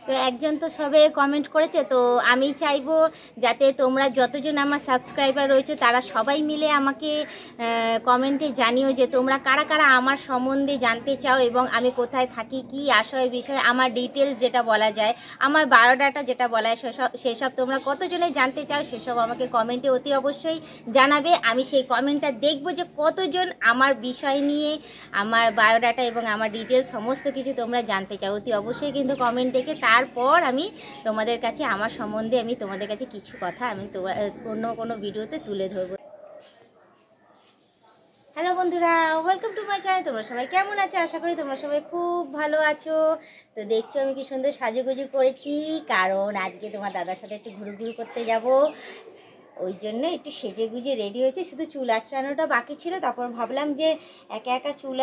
তো একজন তো সবে কমেন্ট করেছে, তো আমি চাইবো যাতে তোমরা যতজন আমার সাবস্ক্রাইবার রয়েছে তারা সবাই মিলে আমাকে কমেন্টে জানিও যে তোমরা কারা কারা আমার সম্বন্ধে জানতে চাও এবং আমি কোথায় থাকি, কি আশয় বিষয়, আমার ডিটেলস যেটা বলা যায়, আমার বায়োডাটা যেটা বলা হয় সেসব তোমরা কতজনে জানতে চাও সেসব আমাকে কমেন্টে অতি অবশ্যই জানাবে। আমি সেই কমেন্টটা দেখব যে কতজন আমার বিষয় নিয়ে, আমার বায়োডাটা এবং আমার ডিটেলস সমস্ত কিছু তোমরা জানতে চাও। অতি অবশ্যই কিন্তু কমেন্ট দেখে তারপর আমি তোমাদের কাছে আমার সম্বন্ধে আমি তোমাদের কাছে কিছু কথা আমি অন্য কোনো ভিডিওতে তুলে ধরবো। হ্যালো বন্ধুরা, ওয়েলকাম টু মাই চ্যানেল। তোমরা সবাই কেমন আছো? আশা করি তোমরা সবাই খুব ভালো আছো। তো দেখছো আমি কি সুন্দর সাজুগুজু করেছি, কারণ আজকে তোমার দাদার সাথে একটু ঘুরু করতে যাব, ওই জন্য একটু সেজে গুজে রেডি হয়েছে। শুধু চুল আঁচড়ানোটা বাকি ছিল, তারপর ভাবলাম যে একা একা চুল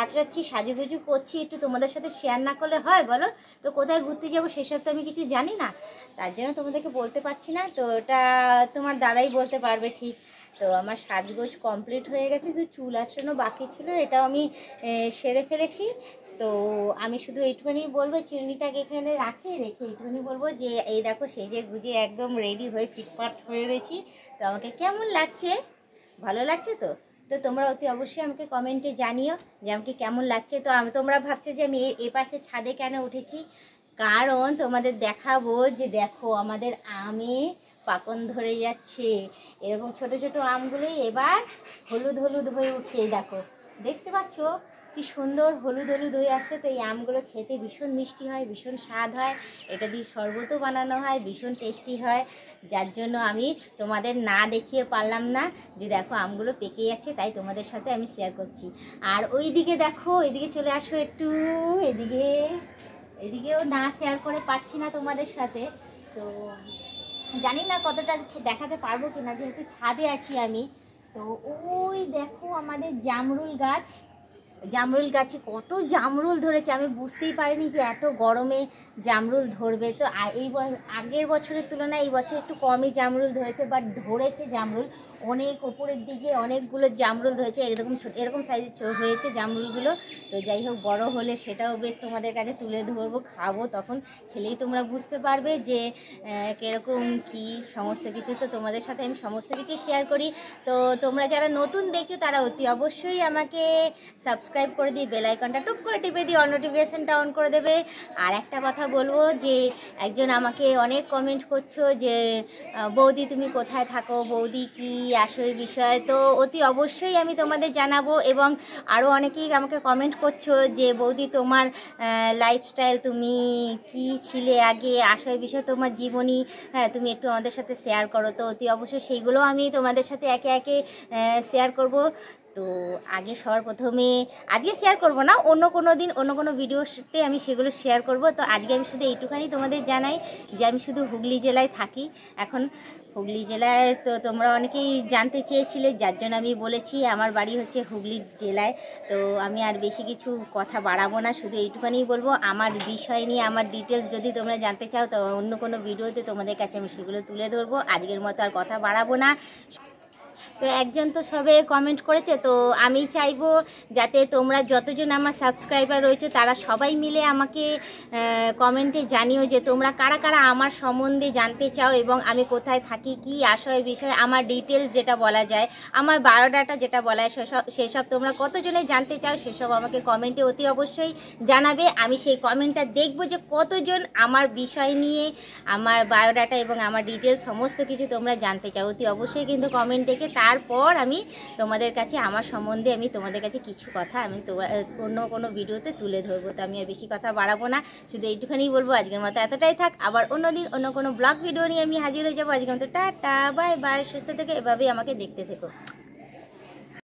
আঁচড়াচ্ছি, সাজুগুজু করছি, একটু তোমাদের সাথে শেয়ার না করলে হয় বলো? তো কোথায় ঘুরতে যাবো সেসব তো আমি কিছু জানি না, তার জন্য তোমাদেরকে বলতে পারছি না। তো ওটা তোমার দাদাই বলতে পারবে ঠিক। তো আমার সাজগোজ কমপ্লিট হয়ে গেছে, শুধু চুল আঁচড়ানো বাকি ছিল, এটাও আমি সেরে ফেলেছি। তো আমি শুধু এইটুখানি বলবো, চিরুনিটাকে এখানে রেখে এইটুখানি বলবো যে এই দেখো সেজে গুজে একদম রেডি হয়ে ফিটফাট হয়ে রয়েছি। তো আমাকে কেমন লাগছে? ভালো লাগছে তো? তো তোমরা অতি অবশ্যই আমাকে কমেন্টে জানিও যে আমাকে কেমন লাগছে। তো তোমরা ভাবছো যে আমি এ পাশে ছাদে কেন উঠেছি, কারণ তোমাদের দেখাবো যে দেখো আমাদের আমে পাকন ধরে যাচ্ছে। এরকম ছোট ছোট আমগুলোই এবার হলুদ হলুদ হয়ে উঠছে। এই দেখো, দেখতে পাচ্ছ কি সুন্দর হলুদ হলুদ হয়ে আসছে। তো এই আমগুলো খেতে ভীষণ মিষ্টি হয়, ভীষণ স্বাদ হয়, এটা দিয়ে শরবতও বানানো হয়, ভীষণ টেস্টি হয়। যার জন্য আমি তোমাদের না দেখিয়ে পারলাম না যে দেখো আমগুলো পেকে যাচ্ছে, তাই তোমাদের সাথে আমি শেয়ার করছি। আর ওই দিকে দেখো, এদিকে চলে আসো একটু, এদিকেও না শেয়ার করে পারছি না তোমাদের সাথে। তো জানি না কতটা দেখাতে পারবো কিনা, যেহেতু ছাদে আছি আমি। তো ওই দেখো আমাদের জামরুল গাছে কত জামরুল ধরেছে। আমি বুঝতেই পারিনি যে এত গরমে জামরুল ধরবে। তো এই আগের বছরের তুলনায় এই বছর একটু কমই জামরুল ধরেছে, বাট ধরেছে জামরুল অনেক ওপরের দিকে, অনেকগুলো জামরুল ধরেছে, এরকম সাইজের হয়েছে জামরুলগুলো। তো যাই হোক, বড় হলে সেটাও বেশ তোমাদের কাছে তুলে ধরবো, খাবো, তখন খেলেই তোমরা বুঝতে পারবে যে কীরকম কী সমস্ত কিছু। তো তোমাদের সাথে আমি সমস্ত কিছু শেয়ার করি। তো তোমরা যারা নতুন দেখছো তারা অতি অবশ্যই আমাকে সাবস্ক্রাইব করে দিয়ে বেল আইকনটা টুক করে টিপে দিয়ে অল নোটিফিকেশনটা অন করে দেবে। আর একটা কথা বলবো যে একজন আমাকে অনেক কমেন্ট করছো যে বৌদি তুমি কোথায় থাকো, বৌদি কি আসল বিষয়। তো অতি অবশ্যই আমি তোমাদের জানাবো। এবং আরও অনেকেই আমাকে কমেন্ট করছো যে বৌদি তোমার লাইফস্টাইল, তুমি কি ছিলে আগে, আসল বিষয় তোমার জীবনী, হ্যাঁ তুমি একটু আমাদের সাথে শেয়ার করো। তো অতি অবশ্যই সেইগুলো আমি তোমাদের সাথে একে একে শেয়ার করব। তো আগে সবার প্রথমে আজকে শেয়ার করব না, অন্য কোনো দিন অন্য কোনো ভিডিওতে আমি সেগুলো শেয়ার করব। তো আজকে আমি শুধু এইটুখানি তোমাদের জানাই যে আমি শুধু হুগলি জেলায় থাকি এখন। হুগলি জেলায় তো তোমরা অনেকেই জানতে চেয়েছিলে, যার জন্য আমি বলেছি আমার বাড়ি হচ্ছে হুগলি জেলায়। তো আমি আর বেশি কিছু কথা বাড়াবো না, শুধু এইটুখানি বলবো আমার বিষয় নিয়ে, আমার ডিটেলস যদি তোমরা জানতে চাও তো অন্য কোনো ভিডিওতে তোমাদের কাছে আমি সেগুলো তুলে ধরবো। আজকের মতো আর কথা বাড়াবো না। তো একজন তো সবে কমেন্ট করেছে, তো আমি চাইবো যাতে তোমরা যতজন আমার সাবস্ক্রাইবার রয়েছে তারা সবাই মিলে আমাকে কমেন্টে জানিও যে তোমরা কারা কারা আমার সম্বন্ধে জানতে চাও এবং আমি কোথায় থাকি, কি আশয় বিষয়, আমার ডিটেলস যেটা বলা যায়, আমার বায়োডাটা যেটা বলা হয় সেসব তোমরা কতজনে জানতে চাও সেসব আমাকে কমেন্টে অতি অবশ্যই জানাবে। আমি সেই কমেন্টটা দেখব যে কতজন আমার বিষয় নিয়ে, আমার বায়োডাটা এবং আমার ডিটেলস সমস্ত কিছু তোমরা জানতে চাও। অতি অবশ্যই কিন্তু কমেন্ট দেখে তারপর আমি তোমাদের কাছে আমার সম্বন্ধে আমি তোমাদের কাছে কিছু কথা আমি অন্য কোনো ভিডিওতে তুলে ধরবো। তো আমি আর বেশি কথা বাড়াবো না, শুধু এইটুখানি বলবো আজকের মতো এতটাই থাক। আবার অন্যদিন অন্য কোনো ব্লগ ভিডিও নিয়ে আমি হাজির হয়ে যাবো। আজকের মতো টাটা, বাই বাই, সুস্থ থেকে এভাবেই আমাকে দেখতে থেকো।